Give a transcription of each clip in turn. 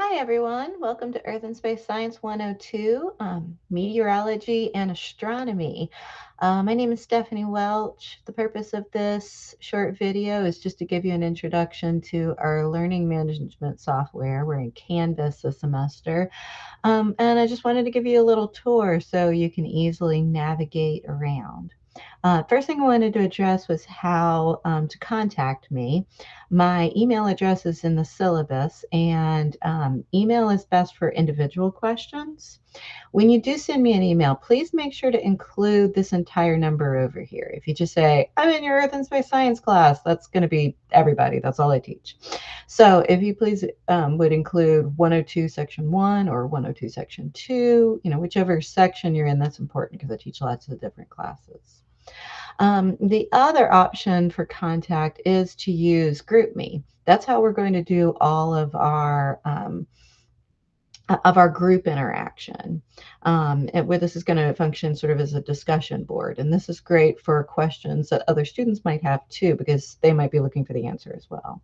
Hi, everyone. Welcome to Earth and Space Science 102, Meteorology and Astronomy. My name is Stephanie Welch. The purpose of this short video is just to give you an introduction to our learning management software. We're in Canvas this semester. And I just wanted to give you a little tour so you can easily navigate around. First thing I wanted to address was how to contact me. My email address is in the syllabus, and email is best for individual questions. When you do send me an email, please make sure to include this entire number over here. If you just say, I'm in your Earth and Space Science class, that's going to be everybody. That's all I teach. So if you please would include 102 section 1 or 102 section 2, whichever section you're in, that's important because I teach lots of different classes. The other option for contact is to use GroupMe. That's how we're going to do all of our group interaction, where this is going to function sort of as a discussion board. And this is great for questions that other students might have too, because they might be looking for the answer as well.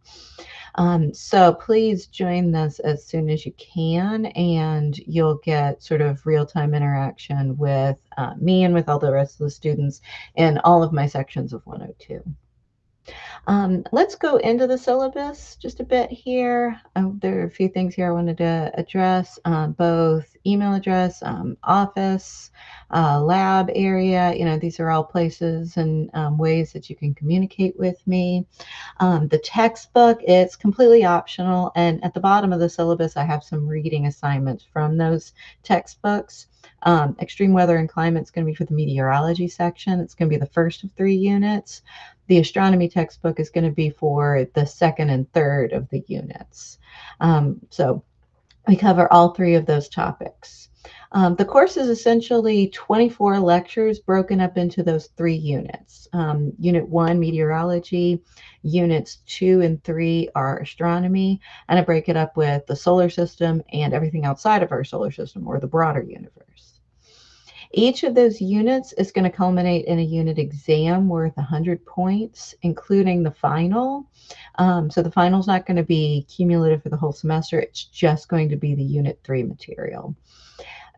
So please join this as soon as you can, and you'll get sort of real-time interaction with me and with all the rest of the students in all of my sections of 102. Let's go into the syllabus just a bit here. There are a few things here I wanted to address, both email address, office, lab area. These are all places and ways that you can communicate with me. The textbook, it's completely optional. And at the bottom of the syllabus, I have some reading assignments from those textbooks. Extreme weather and climate is going to be for the meteorology section. It's going to be the first of 3 units. The astronomy textbook is going to be for the second and third of the units. So we cover all 3 of those topics. The course is essentially 24 lectures broken up into those 3 units. Unit 1, meteorology. Units 2 and 3 are astronomy. And I break it up with the solar system and everything outside of our solar system, or the broader universe. Each of those units is going to culminate in a unit exam worth 100 points, including the final. So the final is not going to be cumulative for the whole semester. It's just going to be the Unit 3 material.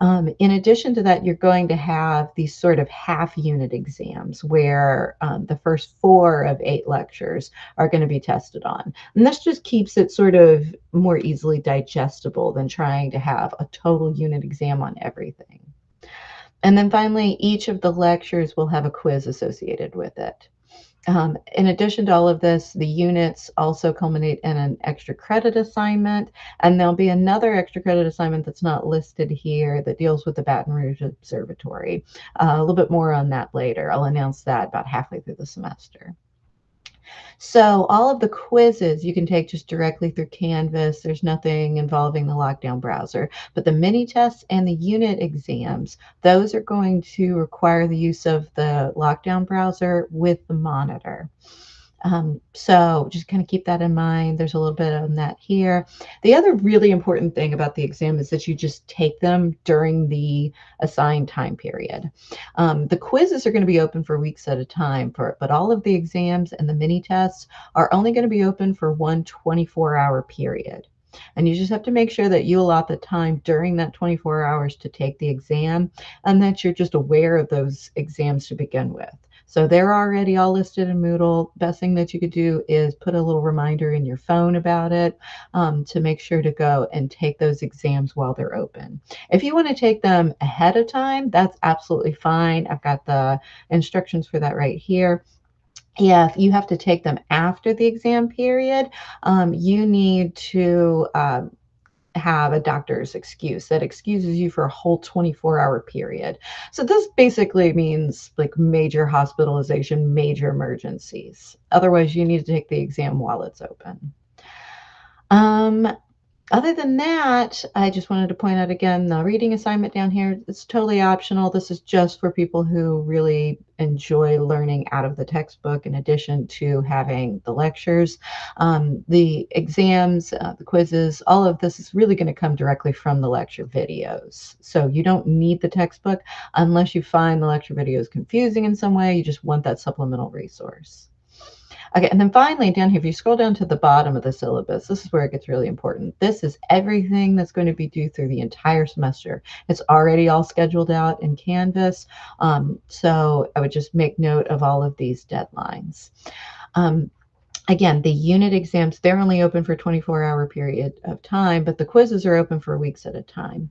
In addition to that, you're going to have these sort of half-unit exams where the first 4 of 8 lectures are going to be tested on. And this just keeps it sort of more easily digestible than trying to have a total unit exam on everything. And then finally, each of the lectures will have a quiz associated with it. In addition to all of this, the units also culminate in an extra credit assignment, and there'll be another extra credit assignment that's not listed here that deals with the Baton Rouge Observatory. A little bit more on that later. I'll announce that about halfway through the semester. So all of the quizzes you can take just directly through Canvas. There's nothing involving the lockdown browser. But the mini tests and the unit exams, those are going to require the use of the lockdown browser with the monitor. So just kind of keep that in mind. There's a little bit on that here. The other really important thing about the exam is that you just take them during the assigned time period. The quizzes are going to be open for weeks at a time, but all of the exams and the mini tests are only going to be open for one 24-hour period. And you just have to make sure that you allot the time during that 24 hours to take the exam, and that you're just aware of those exams to begin with. So they're already all listed in Moodle. Best thing that you could do is put a little reminder in your phone about it, to make sure to go and take those exams while they're open. If you want to take them ahead of time, that's absolutely fine. I've got the instructions for that right here. If you have to take them after the exam period, you need to have a doctor's excuse that excuses you for a whole 24-hour period. So this basically means like major hospitalization, major emergencies. Otherwise, you need to take the exam while it's open. Other than that, I just wanted to point out again, the reading assignment down here, it's totally optional. This is just for people who really enjoy learning out of the textbook in addition to having the lectures. The exams, the quizzes, all of this is really going to come directly from the lecture videos. So you don't need the textbook unless you find the lecture videos confusing in some way. You just want that supplemental resource. Okay, and then finally down here, if you scroll down to the bottom of the syllabus, this is where it gets really important. This is everything that's going to be due through the entire semester. It's already all scheduled out in Canvas. So I would just make note of all of these deadlines. Again, the unit exams, they're only open for a 24-hour period of time, but the quizzes are open for weeks at a time.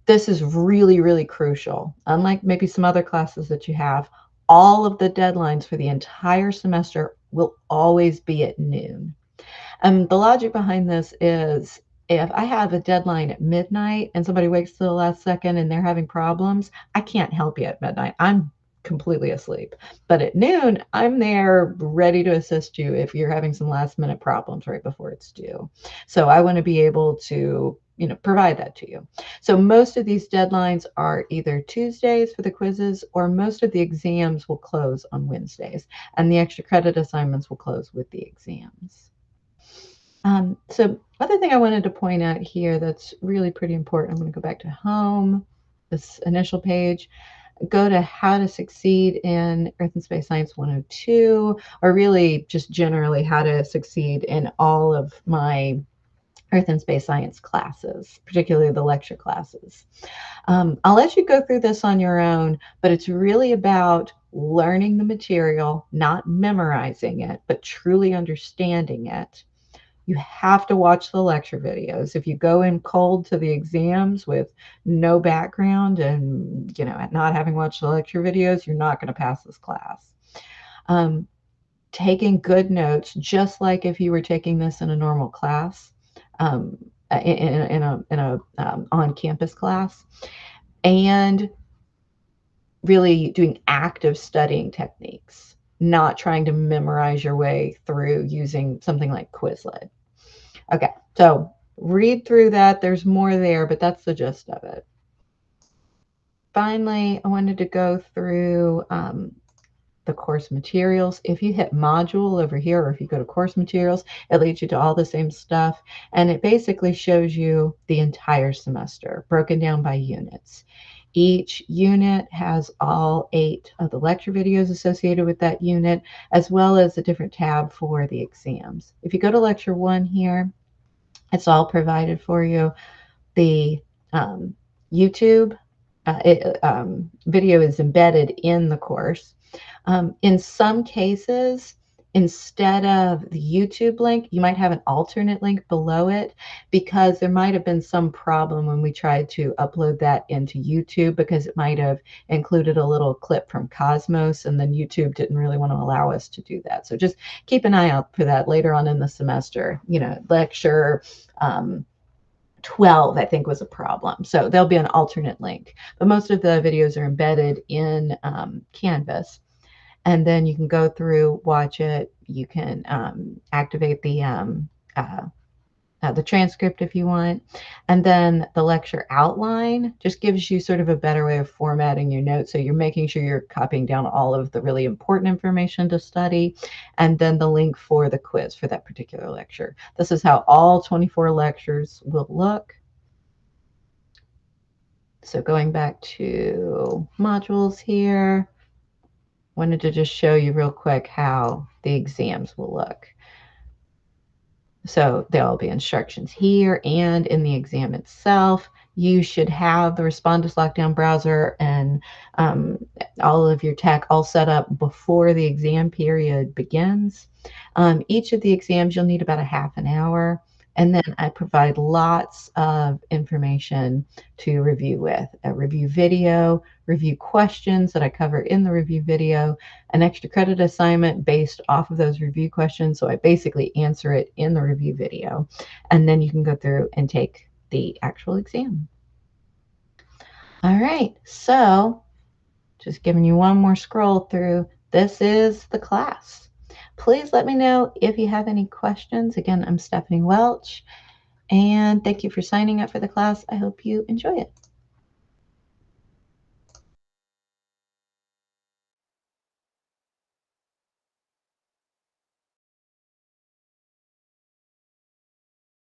This is really, really crucial. Unlike maybe some other classes that you have, all of the deadlines for the entire semester will always be at noon. And the logic behind this is if I have a deadline at midnight and somebody wakes to the last second and they're having problems, I can't help you at midnight. I'm completely asleep. But at noon, I'm there ready to assist you if you're having some last minute problems right before it's due. So I want to be able to provide that to you. So most of these deadlines are either Tuesdays for the quizzes, or most of the exams will close on Wednesdays, and the extra credit assignments will close with the exams. So other thing I wanted to point out here that's really pretty important, I'm going to go back to home, this initial page, go to how to succeed in Earth and Space Science 102, or really just generally how to succeed in all of my Earth and Space Science classes, particularly the lecture classes. I'll let you go through this on your own, but it's really about learning the material, not memorizing it, but truly understanding it. You have to watch the lecture videos. If you go in cold to the exams with no background and not having watched the lecture videos, you're not going to pass this class. Taking good notes, just like if you were taking this in a normal class, in a on-campus class, and really doing active studying techniques, not trying to memorize your way through using something like Quizlet. Okay, so read through that. There's more there, but that's the gist of it. Finally, I wanted to go through the course materials. If you hit module over here, or if you go to course materials, it leads you to all the same stuff. And it basically shows you the entire semester broken down by units. Each unit has all 8 of the lecture videos associated with that unit, as well as a different tab for the exams. If you go to lecture 1 here, it's all provided for you. The YouTube video is embedded in the course. In some cases, instead of the YouTube link, you might have an alternate link below it, because there might have been some problem when we tried to upload that into YouTube, because it might have included a little clip from Cosmos, and then YouTube didn't really want to allow us to do that. So just keep an eye out for that later on in the semester. Lecture 12, I think, was a problem. So there'll be an alternate link. But most of the videos are embedded in Canvas. And then you can go through, watch it. You can activate the transcript if you want. And then the lecture outline just gives you sort of a better way of formatting your notes. So you're making sure you're copying down all of the really important information to study, and then the link for the quiz for that particular lecture. This is how all 24 lectures will look. So going back to modules here, wanted to just show you real quick how the exams will look. So there'll be instructions here and in the exam itself. You should have the Respondus Lockdown browser and all of your tech all set up before the exam period begins. Each of the exams, you'll need about a half an hour. And then I provide lots of information to review with. A review video, review questions that I cover in the review video, an extra credit assignment based off of those review questions. So I basically answer it in the review video. And then you can go through and take the actual exam. All right, so just giving you one more scroll through. This is the class. Please let me know if you have any questions. Again, I'm Stephanie Welch, and thank you for signing up for the class. I hope you enjoy it.